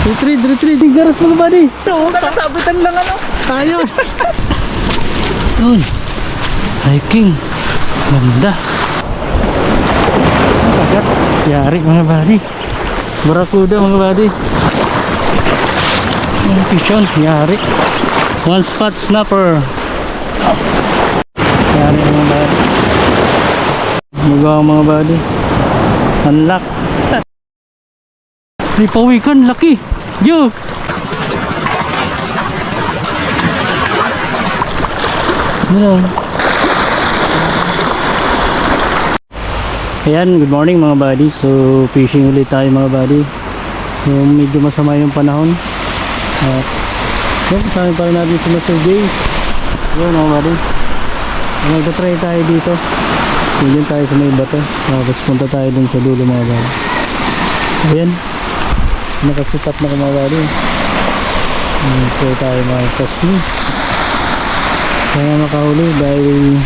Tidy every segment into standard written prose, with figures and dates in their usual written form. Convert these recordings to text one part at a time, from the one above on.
Retreat. Garas mga buddy. No, nakasabitan lang ano. Ayos. Yun. Hiking. Ganda. Agad. Yari mga buddy. Barakuda mga buddy. Fishon. Yari. One spot snapper. Yari mga buddy. Magawa mga buddy. Unlock. May pawikan. Laki. Yo. Hello. Ayan, good morning mga buddy. So fishing ulit tayo mga buddy. So medyo masama yung panahon. At yun, kasama pa rin natin si Master J. Yun mga buddy. Magta-try tayo dito. Yun tayo sa may bato. Tapos punta tayo dun sa dulo mga buddy. Ayan. Nakasipat na mga buddy. Try tayo mga kasmi. Kaya makahuli dahil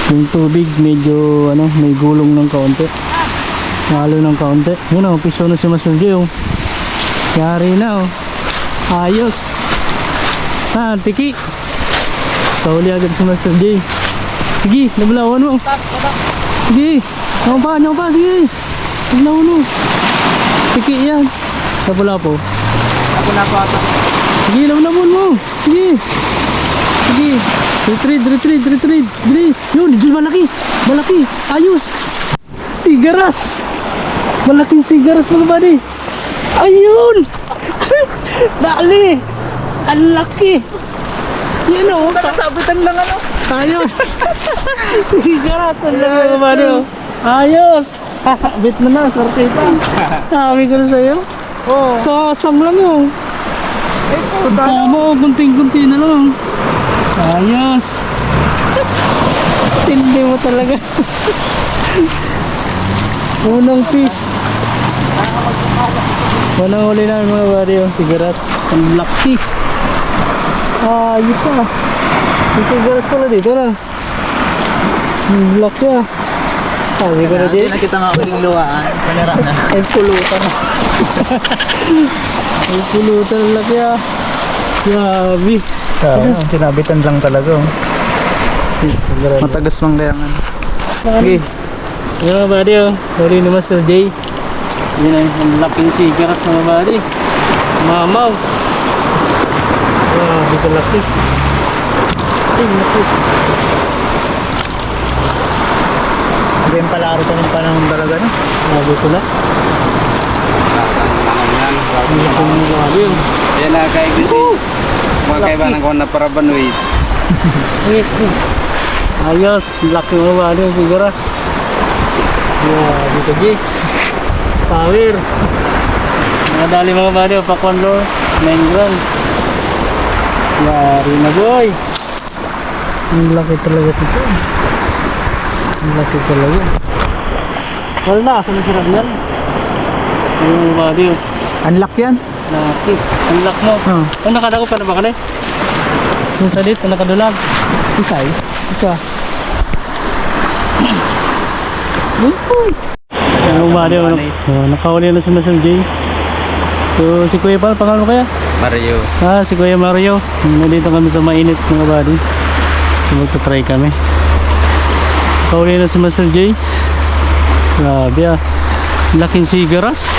yung tubig medyo may gulong ng kaunti, mahalo ng kaunti. Yun o, piso na si Master J o. Yari na o. Ayos. Tiki. Kahuli agad si Master J. Sige, nabalawan mo. Sige, nyo pa, sige. Nabalawan mo. Tiki yan. Napula po. Napula po ata. Sige, nabalawan mo. Sige. Retreat. Bilis. Yun, malaki. Ayos. Sigaras. Malaking sigaras mga buddy. Ayun. Dali. Ang laki. Yan o. Nakasabitan lang ano. Ayos. Sigaras. Ang laki mga buddy. Ayos. Kasabit na. Sorte pa. Sabi ko na sa'yo. Oo. Kasam lang o. Tama, kunting-kunti na lang. Ayos. Tindi mo talaga. Unang fish. Unang huli namin mga buddy yung sigaras. Ang laki. Ayos ah. Yung sigaras pala dito na. Ang laki ah. Sabi ko na din. Nakita nga ako yung luwaan. Panira na. Ay pulutan. Ay pulutan. Ang laki ah. Grabe. Sinabitan lang talaga. Matagas mang gayangan. Okay. Yan mga buddy oh. Huli ni Master J. Yan ang laking sigaras mga buddy. Mamaw. Wow, dito laki. Ay, laki. Hindi yung palaro ka ng panahon talaga no? Sabi ko na. Yan na kay Gusi. Mga kaiba ng kuwan na para banoy. Ayos, laki mga buddy yung sigaras. Yeah, dito J. Power. Mga dali mga buddy, pakwan lure. 9 grams. Yari na boy. Ang laki talaga dito. Ang laki talaga. Wala na, asa na sirap yan? Ayun mga buddy. Unlock yan? Laki. Unlock mo. Ang nakadago pa na ba ka na? Yung salit, ang nakadulag. Yung size? Ika. Ang umali, nakahuli na si Master J. So, si Kuya pa, pangalan mo kaya? Mario. Si Kuya Mario. Nandito kami sa mainit mga buddy. So, magta-try kami. Nakahuli na si Master J. Grabe ah. Laking sigaras.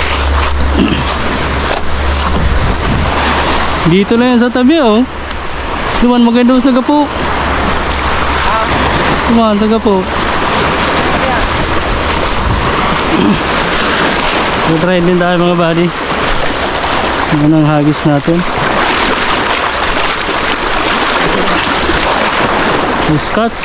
Dito na yan sa tabi oh. Duman maganda sa gapo. Duman sa gapo. Try din tayo mga buddy. Ano ang hagis natin? Scotch.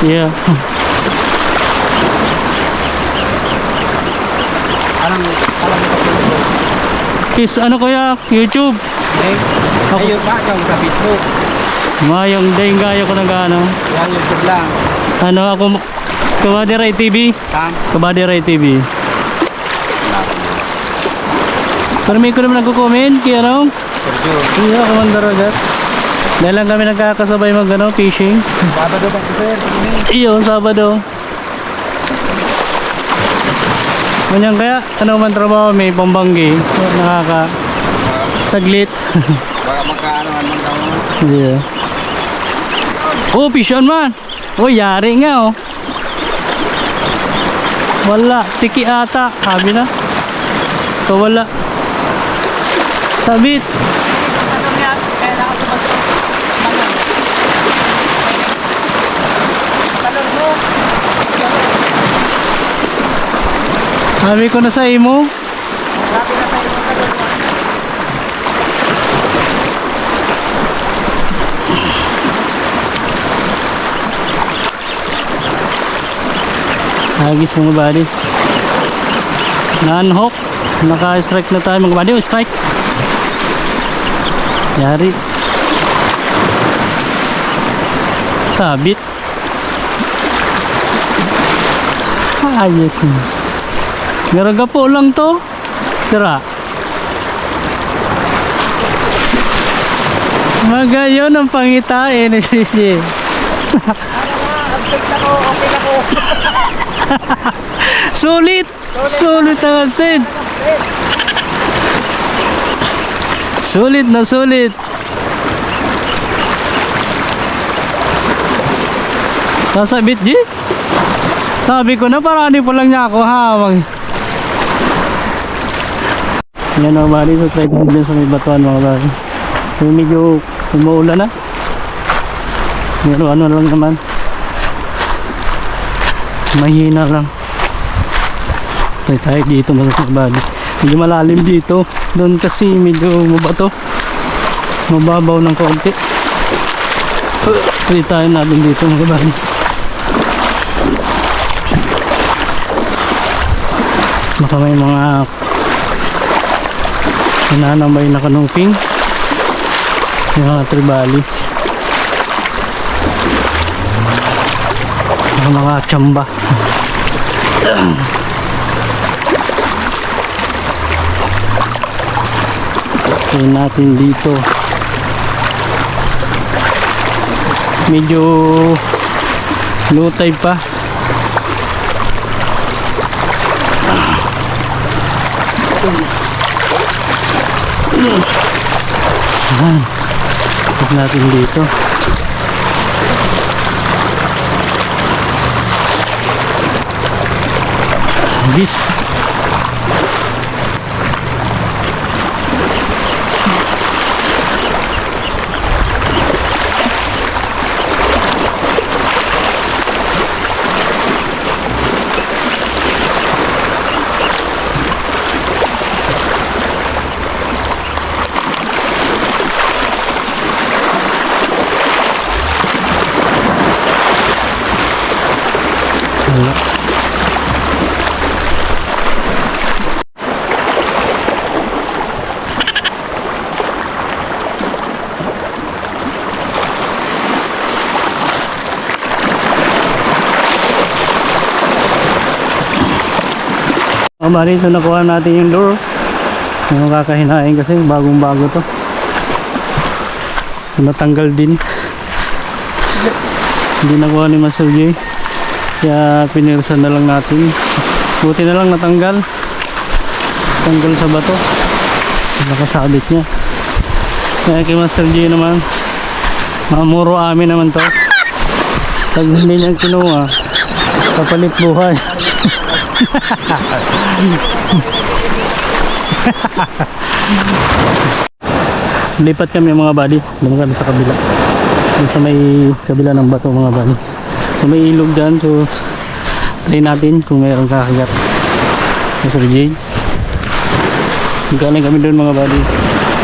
Yeah. Kiss ano kuya? YouTube? Ayun ba yung sa Facebook? Mayong dahil gaya ko nag ano? Yan YouTube lang. Ano ako Kabadiray TV? Kabadiray TV. Pero may ko naman nagko-comment kaya ano? Sergio. Iya, Commander agad. Dahil lang kami nagkakasabay mag ano, fishing. Sabado pa sir. Iyon, Sabado. Ganyan kaya, ano man trabaho, may pambanggi. Nakaka saglit. Baka magkaano. Yeah. Oh, fish on man. Oh, yari nga oh. Wala, tiki ata. Sabi na. So, wala. Sabit. Sabi ko na sa imo. Hagis mga buddy. Non-hook. Naka-strike na tayo mga buddy. Oh, strike. Yari. Sabit. Ayos na. Garaga po lang to. Sira. Magayon ang pangitain ni Sisi. Absent ako, okay na ko. Sulit! Sulit ang absent. Sulit na sulit. Nasabit G? Sabi ko na parani pa lang niya ako hawag. Yan mga bali, so try ko din sa may batuan mga bali. So medyo umuulan na. Pero ano lang naman. Mahina lang. Try tayo dito mga bali. Medyo malalim dito. Doon kasi medyo mabato. Mababaw ng konti. Try tayo natin dito mga bali. Baka may mga nanambay na kanungping yung mga tribali, yung mga tsamba. Tingnan natin dito, medyo low tide pa. Ayan, tignan natin dito. Bis. Mari, ito nakuha natin yung lure. Yung kakahinain kasi bagong bago to. So natanggal din. Hindi nakuha ni Master J. Kaya pinirsan na lang natin. Buti na lang natanggal. Tanggal sa bato. Nakasabit niya. Kaya kay Master J naman, mamuro amin naman to. Pag hindi niya kinuha, kapalit buhay. Lipat kami mga buddy. Doon kami sa kabila. Doon sa may kabila ng bato mga buddy. So may ilog dyan. So try natin kung mayroong kakagat. Mr. J. Galing kami doon mga buddy.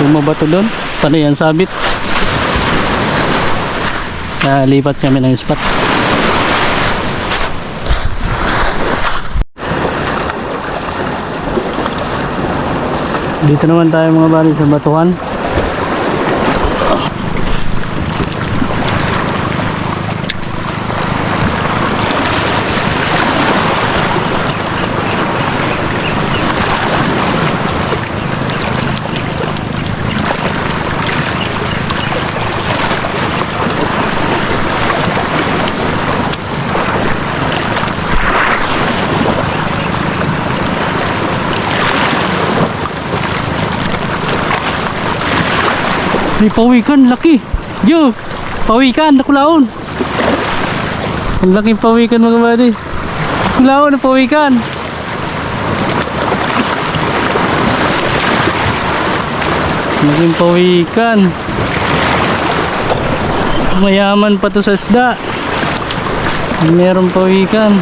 Kung mabato doon, panay yan sabit. Lipat kami ng spot. Dito naman tayo mga buddy sa batuhan. May pawikan, laki. Yo, pawikan, nakulaon. Ang laking pawikan mga buddy. Nakulaon na pawikan. Laking pawikan. Mayaman pa to sa isda. Meron pawikan.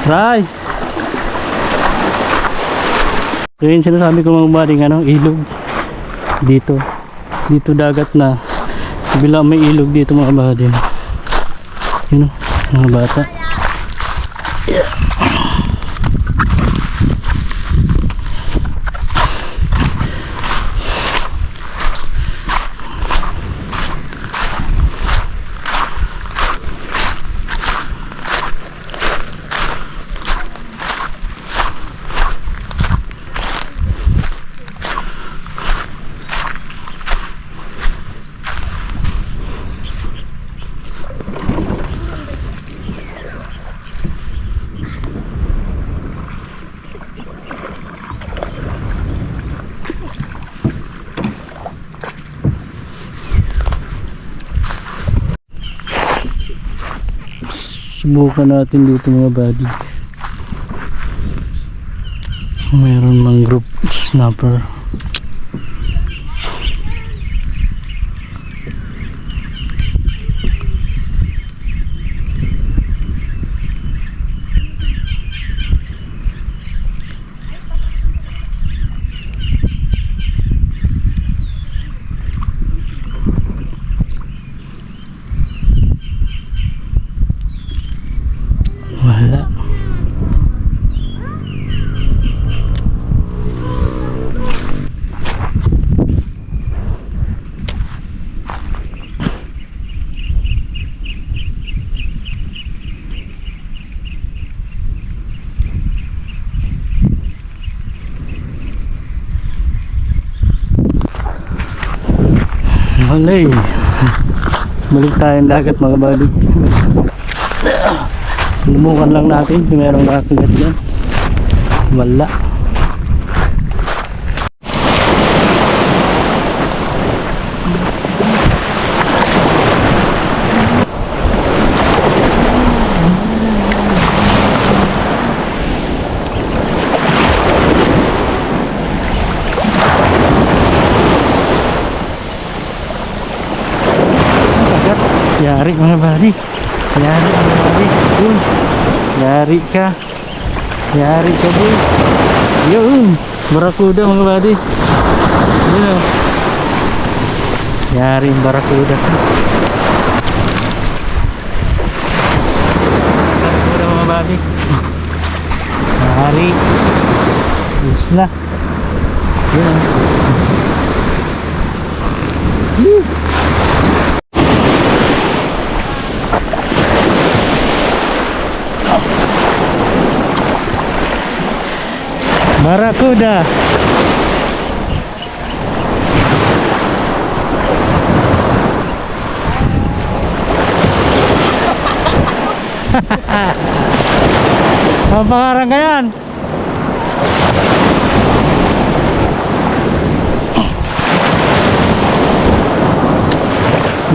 Ray! So yun sinasabi ko mga buddy, ilog dito. Dito dagat na. Kabila may ilog dito mga buddy. Yun o, mga bata. Yeah. Subukan natin dito mga buddy. Mayroon mang group snapper. Wala. Malay. Balik tayong dagat mga buddy. Sinubukan lang natin kung merong nakakagat dyan. Wala. Yari mga buddy. Yari mga buddy. Yun. Yari ka. Yari ka boy. Yun. Barakuda mga buddy. Yun o. Yari yung barakuda. Barakuda mga buddy. Yari. Yes na. Yun o. Yun. Barakuda. Ang pangarang ka yan.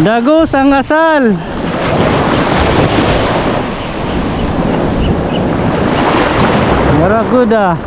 Dagos ang asal. Barakuda.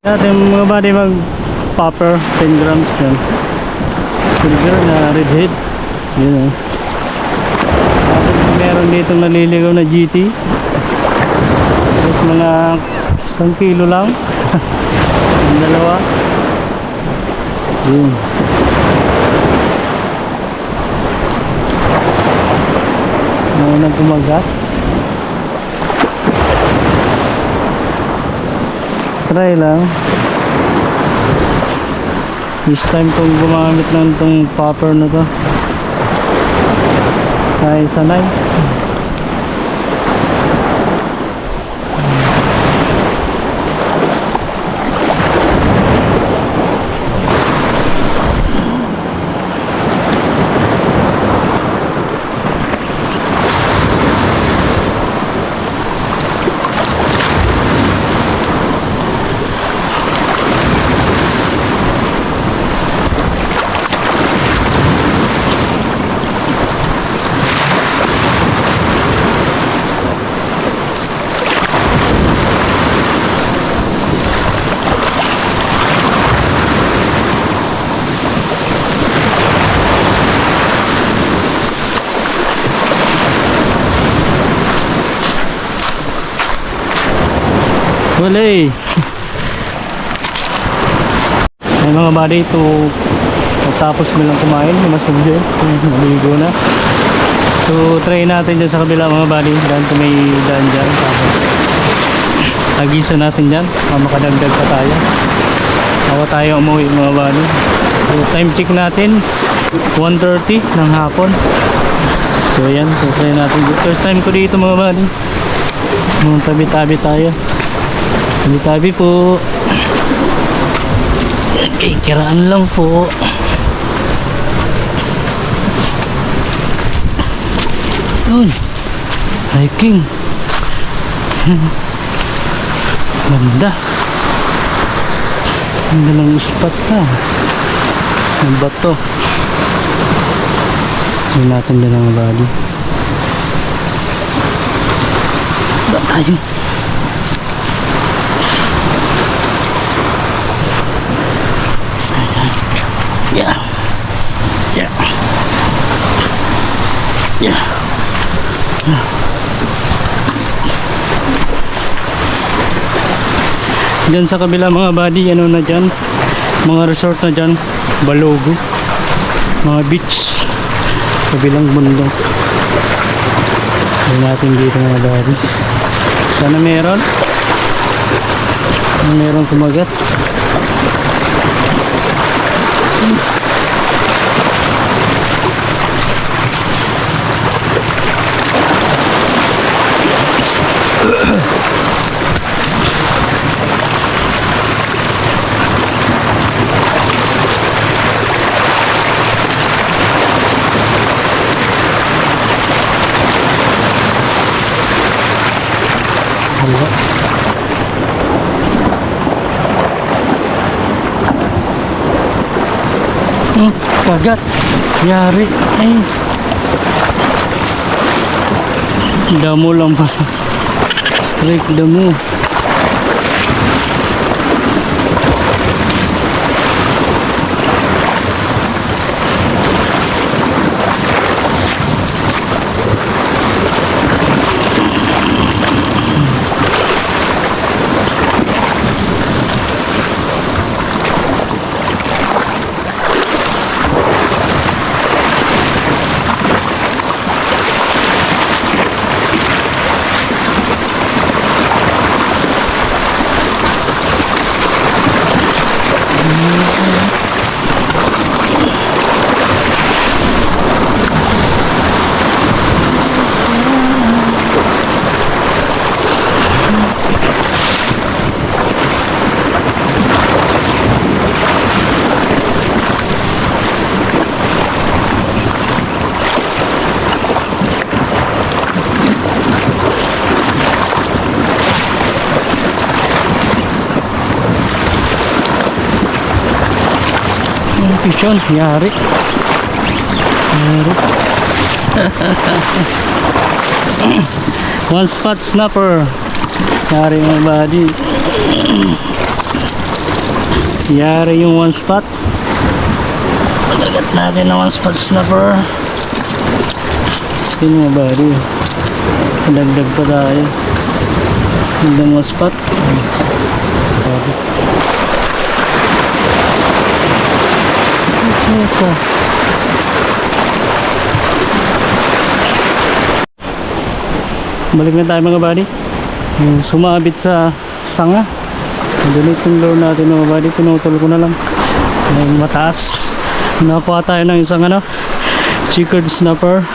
Natin mga buddy mag popper 10 grams yan. Silver na red head. Yun Tapos meron dito naliligaw na GT. Tapos mga 1 kilo lang. Yung dalawa. Yun. Ngayon ang kumagat. Try lang. This time kung gumamit lang itong popper na to. Ay sanay. Wala ay mga buddy ito tapos bilang kumain masubyo maligo na so try natin dyan sa kabila mga buddy dahil may daan dyan tapos agisa natin dyan makadagdag pa tayo ako tayo umuwi mga buddy so time check natin 1:30 ng hapon so yan so try natin first time ko dito mga buddy mga tabi-tabi tayo tabi-tabi po. Okay, kiraan lang po. Yun. Hiking. Ganda. Ganda ng spot na. Ang bato. Hindi natin din ang bali. Ba tayo? Yeah. Yeah. Yeah. Diyan sa kabila mga buddy, ano na dyan? Mga resort na dyan. Balogo. Mga beach. Kabilang bundok. Hindi natin dito mga buddy. Sana meron. Meron kumagat. Kagat yari ay damo lang pa strike damo Pisyon, yari. One spot snapper. Yari mga buddy. Yari yung one spot. Pagagat natin ng one spot snapper. Yun mga buddy. Dagdag pa tayo. Hanggang one spot. Sabi. Ito. Balik na tayo mga buddy. Yung sumabit sa sanga. Ganit yung lure natin mga buddy. Pinutol ko na lang. Yung mataas. Nakuha tayo ng isang ano, checkered snapper.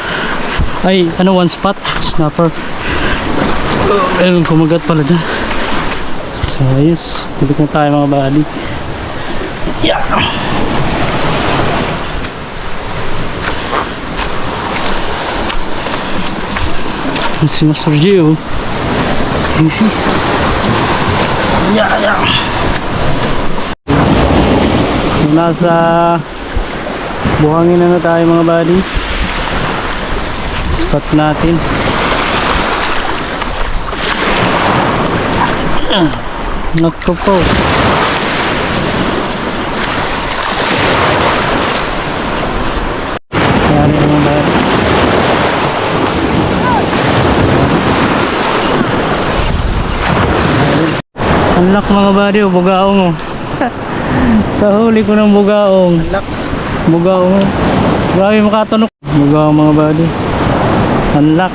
Ay, ano, one spot snapper. Ayun, kumagat pala dyan. So, ayos. Balik na tayo mga buddy. Yeah. Si Master Gio. Yeah. Nasa buhangin na tayo mga buddy. Spot natin. Naku po. Yari mga buddy. Unlock mga buddy, bugaong oh. Kahuli ko ng bugaong. Unlock. Bugaong. Grabe makatanok. Bugaong mga buddy. Unlock.